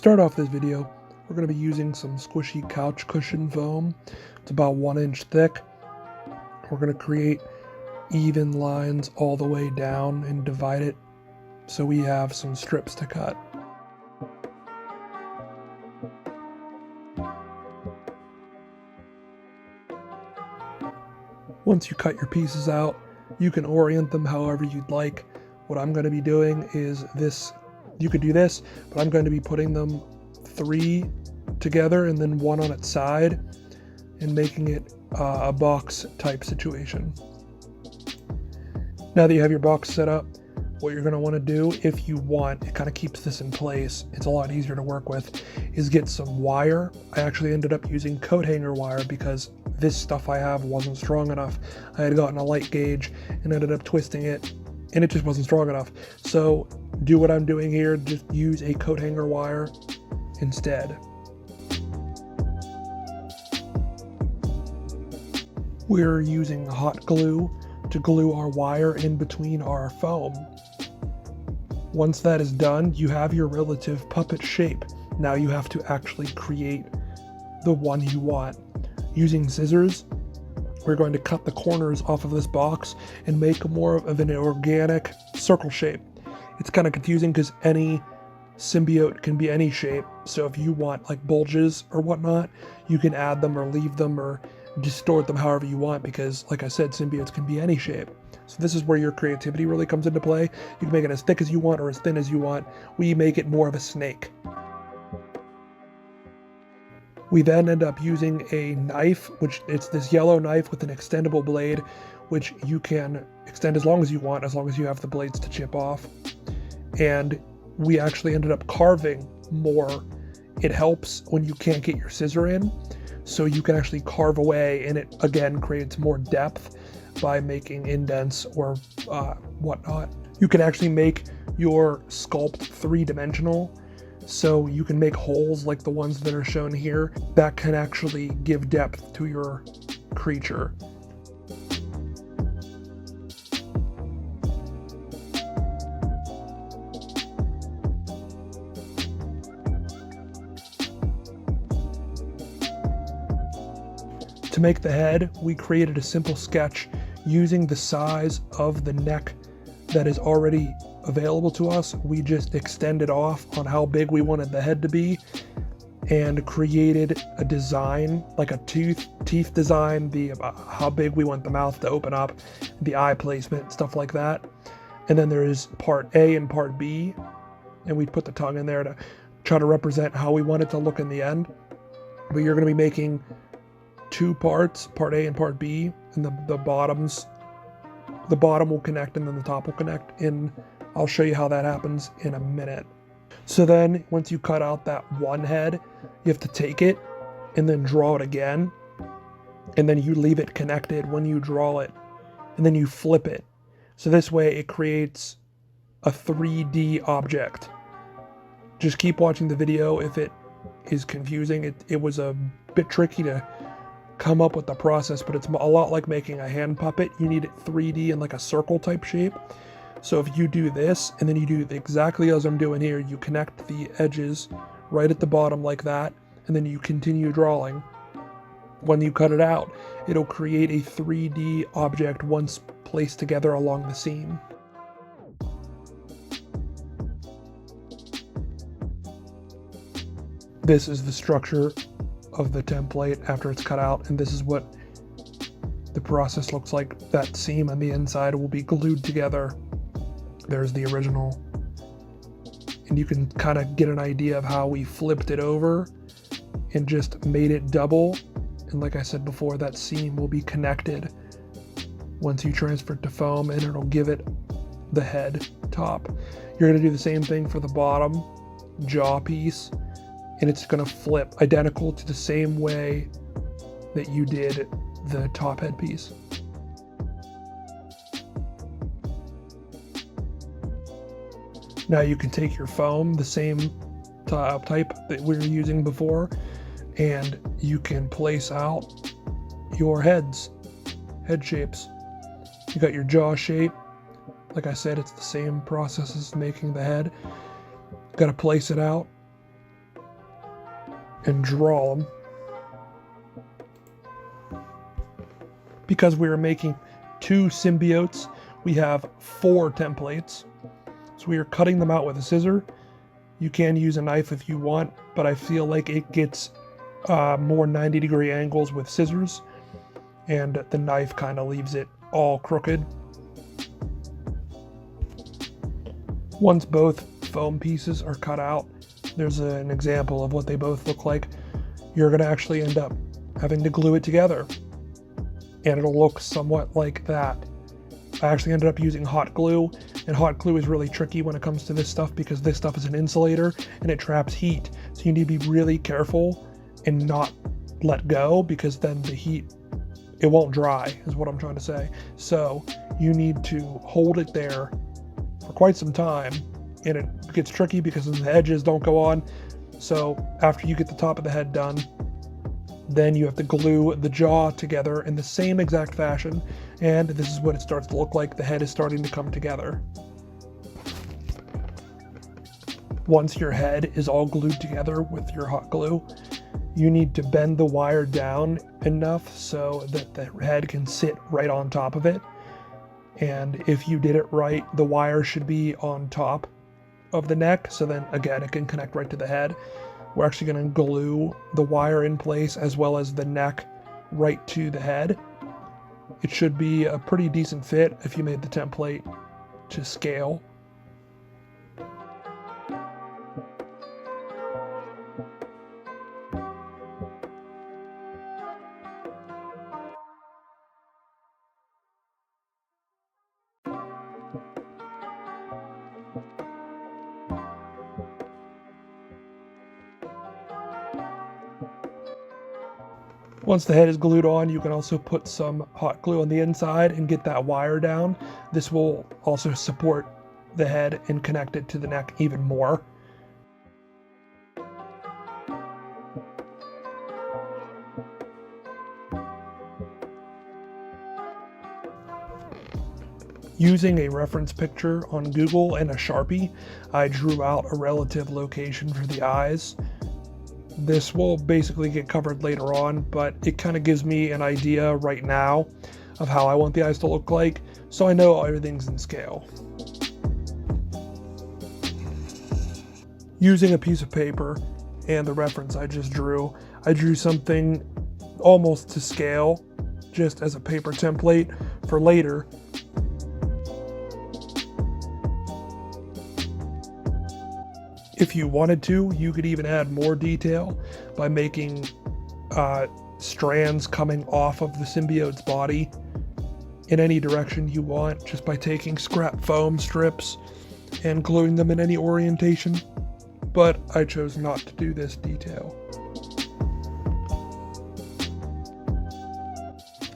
start off this video, we're going to be using some squishy couch cushion foam. It's about 1 inch thick. We're going to create even lines all the way down and divide it so we have some strips to cut. Once you cut your pieces out, you can orient them however you'd like. What I'm going to be doing is this. You could do this, but I'm going to be putting them 3 together and then 1 on its side and making it a box type situation. Now that you have your box set up, what you're going to want to do, if you want, it kind of keeps this in place, it's a lot easier to work with, is get some wire. I actually ended up using coat hanger wire because this stuff I have wasn't strong enough. I had gotten a light gauge and ended up twisting it, and it just wasn't strong enough. So do what I'm doing here, just use a coat hanger wire instead. We're using hot glue to glue our wire in between our foam. Once that is done, you have your relative puppet shape. Now you have to actually create the one you want. Using scissors, we're going to cut the corners off of this box and make more of an organic circle shape. It's kind of confusing because any symbiote can be any shape. So if you want like bulges or whatnot, you can add them or leave them or distort them however you want, because like I said, symbiotes can be any shape. So this is where your creativity really comes into play. You can make it as thick as you want or as thin as you want. We make it more of a snake. We then end up using a knife, which it's this yellow knife with an extendable blade, which you can extend as long as you want, as long as you have the blades to chip off. And we actually ended up carving more. It helps when you can't get your scissor in, so you can actually carve away, and it again creates more depth by making indents or whatnot. You can actually make your sculpt 3-dimensional, so you can make holes like the ones that are shown here that can actually give depth to your creature. To make the head, we created a simple sketch using the size of the neck that is already available to us. We just extended off on how big we wanted the head to be and created a design, like a teeth design, how big we want the mouth to open up, the eye placement, stuff like that. And then there is part A and part B, and we put the tongue in there to try to represent how we want it to look in the end. But you're going to be making 2 parts, part A and part B, and the bottom will connect and then the top will connect, and I'll show you how that happens in a minute. So then once you cut out that one head, you have to take it and then draw it again, and then you leave it connected when you draw it, and then you flip it. So this way it creates a 3D object. Just keep watching the video if it is confusing. It was a bit tricky to come up with the process, but it's a lot like making a hand puppet. You need it 3D in like a circle type shape. So if you do this and then you do exactly as I'm doing here, you connect the edges right at the bottom like that, and then you continue drawing. When you cut it out, it'll create a 3D object once placed together along the seam. This is the structure of the template after it's cut out, and this is what the process looks like. That seam on the inside will be glued together. There's the original, and you can kind of get an idea of how we flipped it over and just made it double. And like I said before, that seam will be connected once you transfer it to foam, and it'll give it the head top. You're going to do the same thing for the bottom jaw piece, and it's going to flip identical to the same way that you did the top head piece. Now you can take your foam, the same type that we were using before, and you can place out your head shapes. You got your jaw shape. Like I said, it's the same process as making the head. Got to place it out. and draw them. Because we are making 2 symbiotes, we have 4 templates. So we are cutting them out with a scissor. You can use a knife if you want, but I feel like it gets more 90-degree angles with scissors, and the knife kind of leaves it all crooked. Once both foam pieces are cut out, there's an example of what they both look like. You're going to actually end up having to glue it together, and it'll look somewhat like that. I actually ended up using hot glue, and hot glue is really tricky when it comes to this stuff because this stuff is an insulator and it traps heat. So you need to be really careful and not let go, because then the heat, it won't dry, is what I'm trying to say. So you need to hold it there for quite some time, and it gets tricky because the edges don't go on. So after you get the top of the head done, then you have to glue the jaw together in the same exact fashion, and this is what it starts to look like. The head is starting to come together. Once your head is all glued together with your hot glue, you need to bend the wire down enough so that the head can sit right on top of it. And if you did it right, the wire should be on top of the neck, so then again it can connect right to the head. We're actually going to glue the wire in place as well as the neck right to the head. It should be a pretty decent fit if you made the template to scale. Once the head is glued on, you can also put some hot glue on the inside and get that wire down. This will also support the head and connect it to the neck even more. Using a reference picture on Google and a Sharpie, I drew out a relative location for the eyes. This will basically get covered later on, but it kind of gives me an idea right now of how I want the eyes to look like, so I know everything's in scale. Using a piece of paper and the reference I drew something almost to scale, just as a paper template for later. If you wanted to, you could even add more detail by making strands coming off of the symbiote's body in any direction you want, just by taking scrap foam strips and gluing them in any orientation. But I chose not to do this detail.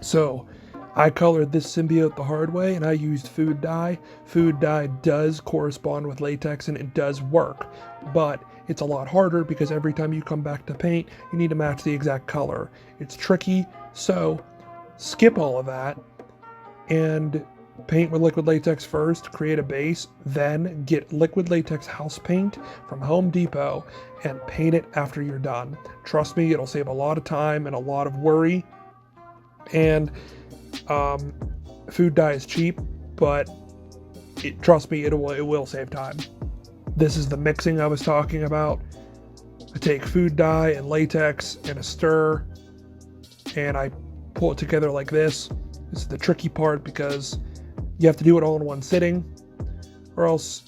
So I colored this symbiote the hard way, and I used food dye. Food dye does correspond with latex and it does work, but it's a lot harder because every time you come back to paint, you need to match the exact color. It's tricky, so skip all of that and paint with liquid latex first, create a base, then get liquid latex house paint from Home Depot and paint it after you're done. Trust me, it'll save a lot of time and a lot of worry. And food dye is cheap, but trust me, it will save time. This is the mixing I was talking about. I take food dye and latex and a stir, and I pull it together like this. This is the tricky part because you have to do it all in one sitting, or else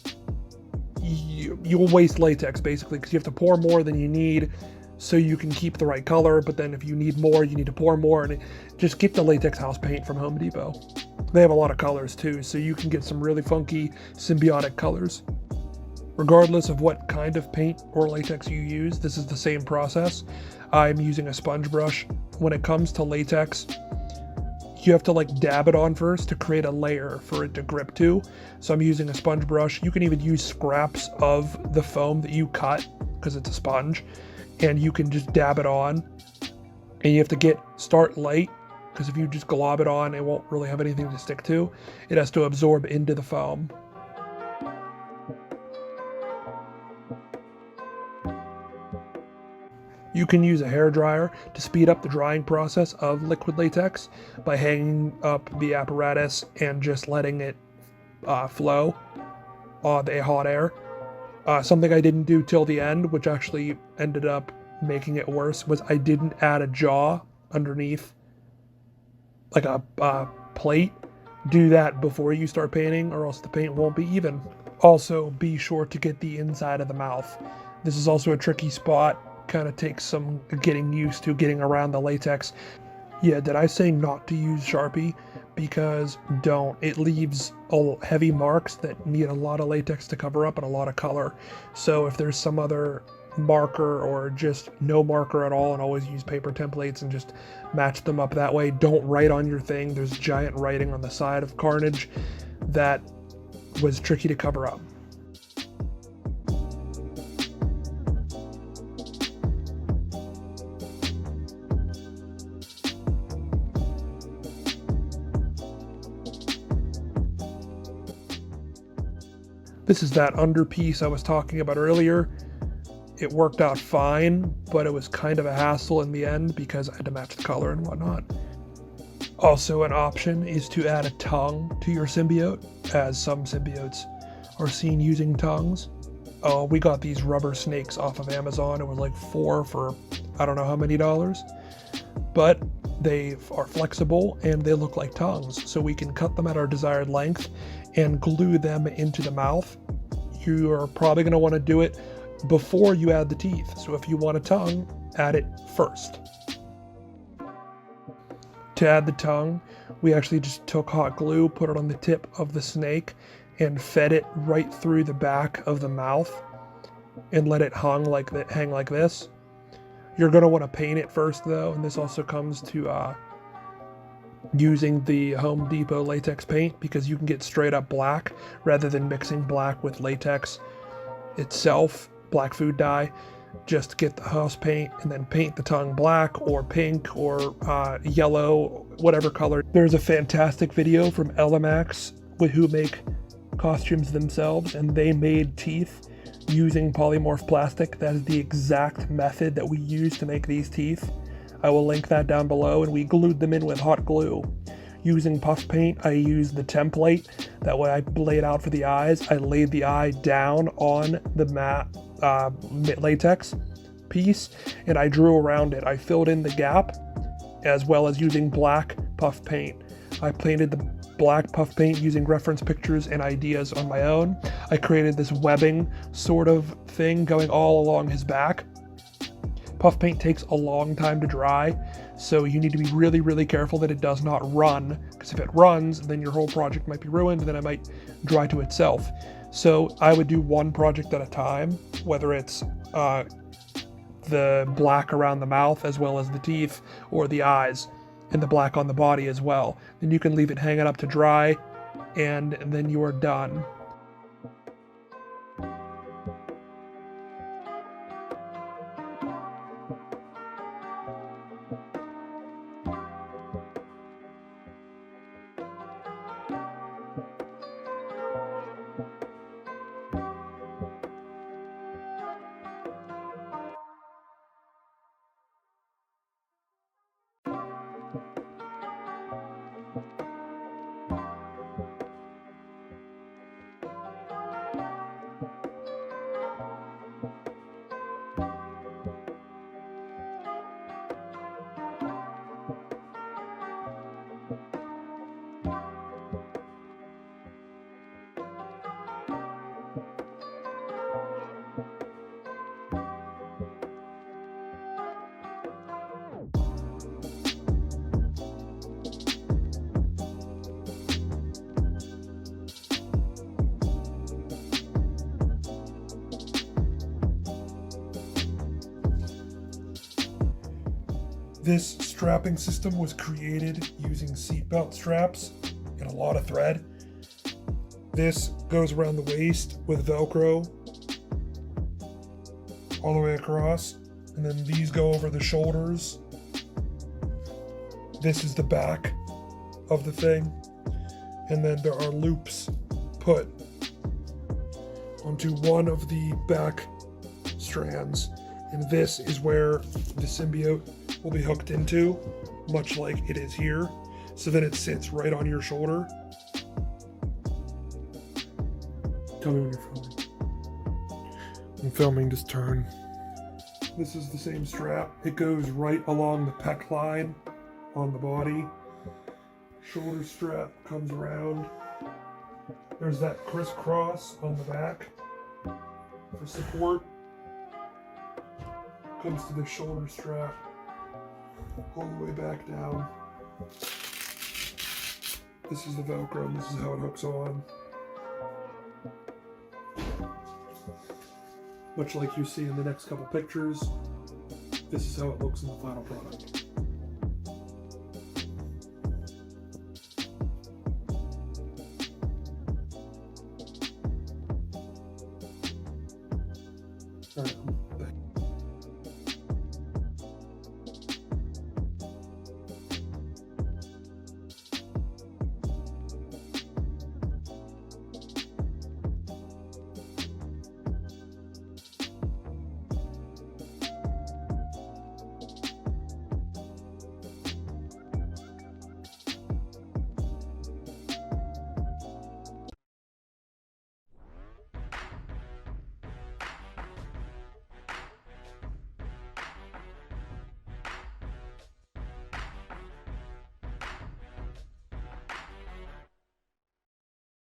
you'll waste latex basically, because you have to pour more than you need so you can keep the right color, but then if you need more, you need to pour more. And just get the latex house paint from Home Depot. They have a lot of colors too, so you can get some really funky symbiotic colors. Regardless of what kind of paint or latex you use, this is the same process. I'm using a sponge brush. When it comes to latex, you have to dab it on first to create a layer for it to grip to. So I'm using a sponge brush. You can even use scraps of the foam that you cut, because it's a sponge, and you can just dab it on. And you have to start light, because if you just glob it on, it won't really have anything to stick to. It has to absorb into the foam. You can use a hairdryer to speed up the drying process of liquid latex by hanging up the apparatus and just letting it flow on the hot air. Something I didn't do till the end, which actually ended up making it worse, was I didn't add a jaw underneath, like a plate. Do that before you start painting, or else the paint won't be even. Also, be sure to get the inside of the mouth. This is also a tricky spot. Kind of takes some getting used to getting around the latex. Yeah, did I say not to use Sharpie? Because don't. It leaves heavy marks that need a lot of latex to cover up and a lot of color. So if there's some other marker or just no marker at all, and always use paper templates and just match them up that way. Don't write on your thing. There's giant writing on the side of Carnage that was tricky to cover up. This is that underpiece I was talking about earlier. It worked out fine, but it was kind of a hassle in the end because I had to match the color and whatnot. Also, an option is to add a tongue to your symbiote, as some symbiotes are seen using tongues. Oh, we got these rubber snakes off of Amazon. It was like 4 for I don't know how many dollars. But they are flexible and they look like tongues, so we can cut them at our desired length and glue them into the mouth. You are probably going to want to do it before you add the teeth. So if you want a tongue, add it first. To add the tongue, we actually just took hot glue, put it on the tip of the snake, and fed it right through the back of the mouth and let it hang like this. You're going to want to paint it first though, and this also comes to using the Home Depot latex paint, because you can get straight up black rather than mixing black with latex itself, black food dye. Just get the house paint and then paint the tongue black or pink or yellow, whatever color. There's a fantastic video from Elamax who make costumes themselves, and they made teeth using polymorph plastic. That is the exact method that we use to make these teeth. I will link that down below, and we glued them in with hot glue. Using puff paint, I used the template. That way I laid out for the eyes. I laid the eye down on the matte latex piece, and I drew around it. I filled in the gap, as well as using black puff paint. I painted the black puff paint using reference pictures and ideas on my own. I created this webbing sort of thing going all along his back. Puff paint takes a long time to dry, so you need to be really, really careful that it does not run, because if it runs, then your whole project might be ruined, and then it might dry to itself. So I would do one project at a time, whether it's the black around the mouth as well as the teeth or the eyes, and the black on the body as well. Then you can leave it hanging up to dry, and then you are done. This strapping system was created using seatbelt straps and a lot of thread. This goes around the waist with Velcro all the way across, and then these go over the shoulders. This is the back of the thing, and then there are loops put onto one of the back strands, And this is where the symbiote will be hooked into, much like it is here. So then it sits right on your shoulder. Tell me when you're filming. I'm filming, just turn. This is the same strap. It goes right along the pec line on the body. Shoulder strap comes around. There's that crisscross on the back for support. Comes to the shoulder strap all the way back down. This is the Velcro, and this is how it hooks on. Much like you see in the next couple pictures, this is how it looks in the final product.